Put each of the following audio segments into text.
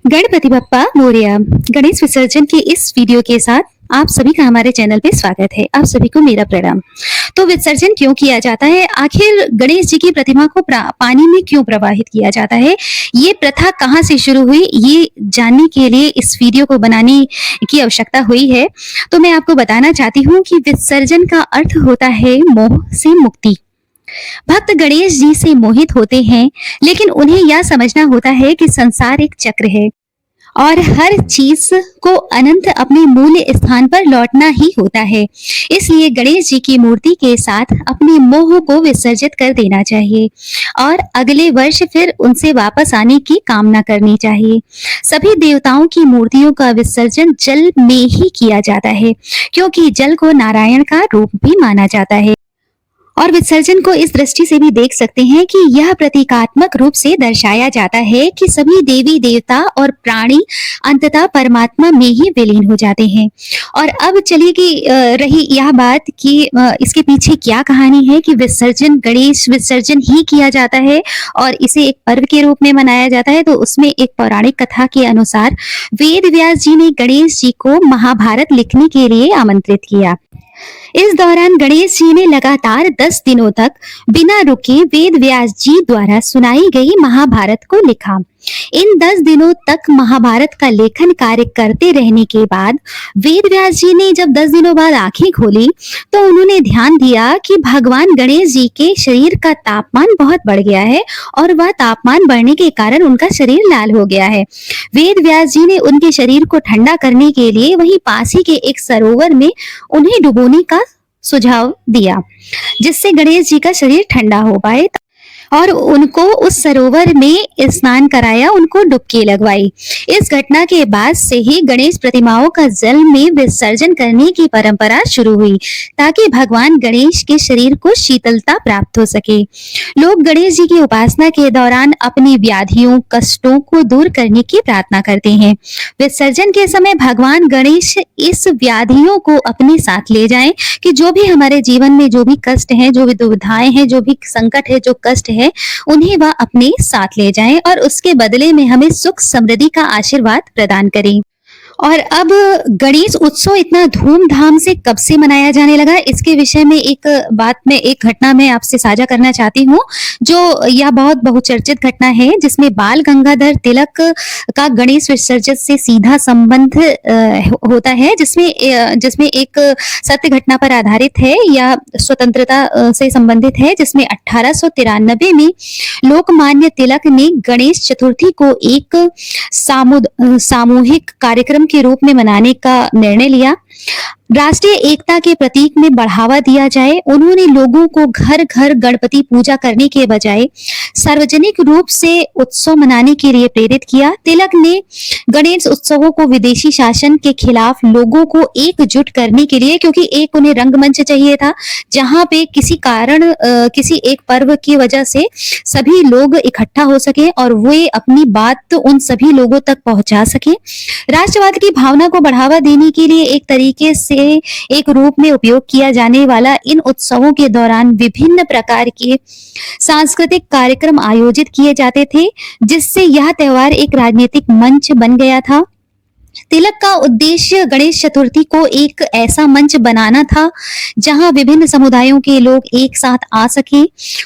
गणपति बप्पा मोरया। गणेश विसर्जन के इस वीडियो के साथ आप सभी का हमारे चैनल पे स्वागत है। आप सभी को मेरा प्रणाम। तो विसर्जन क्यों किया जाता है? आखिर गणेश जी की प्रतिमा को पानी में क्यों प्रवाहित किया जाता है? ये प्रथा कहाँ से शुरू हुई? ये जानने के लिए इस वीडियो को बनाने की आवश्यकता हुई है। तो मैं आपको बताना चाहती हूँ कि विसर्जन का अर्थ होता है मोह से मुक्ति। भक्त गणेश जी से मोहित होते हैं, लेकिन उन्हें यह समझना होता है कि संसार एक चक्र है और हर चीज को अनंत अपने मूल स्थान पर लौटना ही होता है। इसलिए गणेश जी की मूर्ति के साथ अपने मोह को विसर्जित कर देना चाहिए और अगले वर्ष फिर उनसे वापस आने की कामना करनी चाहिए। सभी देवताओं की मूर्तियों का विसर्जन जल में ही किया जाता है, क्योंकि जल को नारायण का रूप भी माना जाता है। और विसर्जन को इस दृष्टि से भी देख सकते हैं कि यह प्रतीकात्मक रूप से दर्शाया जाता है कि सभी देवी देवता और प्राणी अंततः परमात्मा में ही विलीन हो जाते हैं। और अब चलिए कि रही यह बात कि इसके पीछे क्या कहानी है कि विसर्जन गणेश विसर्जन ही किया जाता है और इसे एक पर्व के रूप में मनाया जाता है। तो उसमें एक पौराणिक कथा के अनुसार वेद व्यास जी ने गणेश जी को महाभारत लिखने के लिए आमंत्रित किया। इस दौरान गणेश जी ने लगातार 10 दिनों तक बिना रुके वेद व्यास जी द्वारा सुनाई गई महाभारत को लिखा। इन 10 दिनों तक महाभारत का लेखन कार्य करते रहने के बाद वेद व्यास जी ने जब 10 दिनों बाद आंखें खोली तो उन्होंने ध्यान दिया कि भगवान गणेश जी के शरीर का तापमान बहुत बढ़ गया है और वह तापमान बढ़ने के कारण उनका शरीर लाल हो गया है। वेद व्यास जी ने उनके शरीर को ठंडा करने के लिए वहीं पास ही के एक सरोवर में उन्हें डुबोने का सुझाव दिया, जिससे गणेश जी का शरीर ठंडा हो पाए, और उनको उस सरोवर में स्नान कराया, उनको डुबकी लगवाई। इस घटना के बाद से ही गणेश प्रतिमाओं का जल में विसर्जन करने की परंपरा शुरू हुई, ताकि भगवान गणेश के शरीर को शीतलता प्राप्त हो सके। लोग गणेश जी की उपासना के दौरान अपनी व्याधियों कष्टों को दूर करने की प्रार्थना करते हैं। विसर्जन के समय भगवान गणेश इस व्याधियों को अपने साथ ले जाएं कि जो भी हमारे जीवन में जो भी कष्ट है, जो भी दुविधाएं हैं, जो भी संकट है, जो कष्ट है, उन्हें वह अपने साथ ले जाएं और उसके बदले में हमें सुख समृद्धि का आशीर्वाद प्रदान करें। और अब गणेश उत्सव इतना धूमधाम से कब से मनाया जाने लगा, इसके विषय में एक घटना मैं आपसे साझा करना चाहती हूँ। जो यह बहुत बहुचर्चित घटना है, जिसमें बाल गंगाधर तिलक का गणेश विसर्जन से सीधा संबंध होता है, जिसमें एक सत्य घटना पर आधारित है या स्वतंत्रता से संबंधित है, जिसमें 1893 में लोकमान्य तिलक ने गणेश चतुर्थी को एक सामूहिक कार्यक्रम के रूप में मनाने का निर्णय लिया। राष्ट्रीय एकता के प्रतीक में बढ़ावा दिया जाए, उन्होंने लोगों को घर घर गणपति पूजा करने के बजाय सार्वजनिक रूप से उत्सव मनाने के लिए प्रेरित किया। तिलक ने गणेश उत्सवों को विदेशी शासन के खिलाफ लोगों को एकजुट करने के लिए, क्योंकि एक उन्हें रंगमंच चाहिए था जहां पे किसी कारण किसी एक पर्व की वजह से सभी लोग इकट्ठा हो सके और वे अपनी बात उन सभी लोगों तक पहुंचा सके। राष्ट्रवाद की भावना को बढ़ावा देने के लिए एक तरीके से एक रूप में उपयोग किया जाने वाला इन उत्सवों के दौरान विभिन्न प्रकार के सांस्कृतिक कार्यक्रम आयोजित किए जाते थे, जिससे यह त्योहार एक राजनीतिक मंच बन गया था। तिलक का उद्देश्य गणेश चतुर्थी को एक ऐसा मंच बनाना था जहां विभिन्न समुदायों के लोग एक साथ आ सके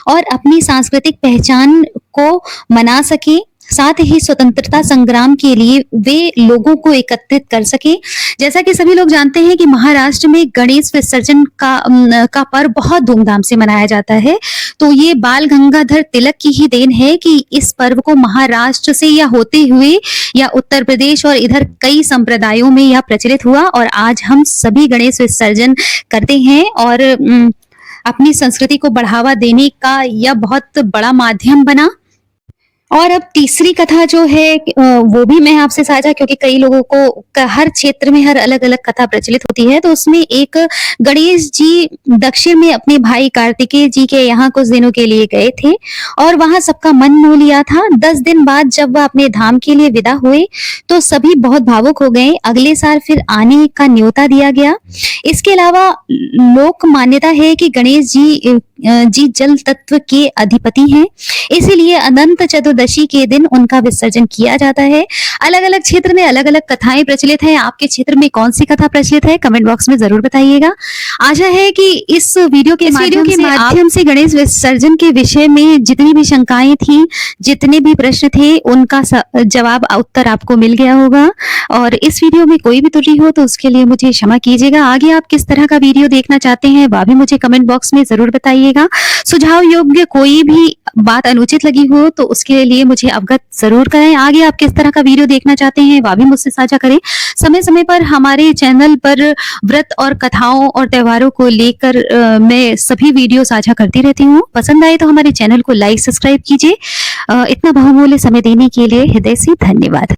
और अपनी सांस्कृतिक पहचान को मना सके, साथ ही स्वतंत्रता संग्राम के लिए वे लोगों को एकत्रित कर सके। जैसा कि सभी लोग जानते हैं कि महाराष्ट्र में गणेश विसर्जन का पर्व बहुत धूमधाम से मनाया जाता है। तो ये बाल गंगाधर तिलक की ही देन है कि इस पर्व को महाराष्ट्र से या होते हुए या उत्तर प्रदेश और इधर कई संप्रदायों में यह प्रचलित हुआ और आज हम सभी गणेश विसर्जन करते हैं और अपनी संस्कृति को बढ़ावा देने का यह बहुत बड़ा माध्यम बना। और अब तीसरी कथा जो है वो भी मैं आपसे साझा, क्योंकि कई लोगों को हर क्षेत्र में हर अलग अलग कथा प्रचलित होती है। तो उसमें एक गणेश जी दक्षिण में अपने भाई कार्तिकेय जी के यहाँ कुछ दिनों के लिए गए थे और वहां सबका मन मोह लिया था। 10 दिन बाद जब वह अपने धाम के लिए विदा हुए तो सभी बहुत भावुक हो गए। अगले साल फिर आने का न्योता दिया गया। इसके अलावा लोक मान्यता है कि गणेश जी जी जल तत्व के अधिपति हैं, इसीलिए अनंत चतुर्दशी के दिन उनका विसर्जन किया जाता है। अलग-अलग क्षेत्र में अलग-अलग कथाएँ प्रचलित हैं, आपके क्षेत्र में कौन-सी कथा प्रचलित है कमेंट बॉक्स में ज़रूर बताइएगा। आशा है कि इस वीडियो के माध्यम से गणेश विसर्जन के विषय में जितनी भी शंकाएँ थी, जितने भी प्रश्न थे, उनका जवाब उत्तर आपको मिल गया होगा। और इस वीडियो में कोई भी त्रुटि हो तो उसके लिए मुझे क्षमा कीजिएगा। आगे आप किस तरह का वीडियो देखना चाहते हैं वह भी मुझे कमेंट बॉक्स में ज़रूर बताइएगा। सुझाव योग्य कोई भी बात अनुचित लगी हो तो उसके लिए मुझे अवगत ज़रूर कराएँ। आगे आप किस तरह का वीडियो देखना चाहते हैं वह भी मुझसे साझा करें। समय-समय पर हमारे चैनल पर व्रत और कथाओं और त्योहारों को लेकर मैं सभी वीडियो साझा करती रहती हूँ। पसंद आए तो हमारे चैनल को लाइक, सब्सक्राइब कीजिए। इतना बहुमूल्य समय देने के लिए हृदय से धन्यवाद।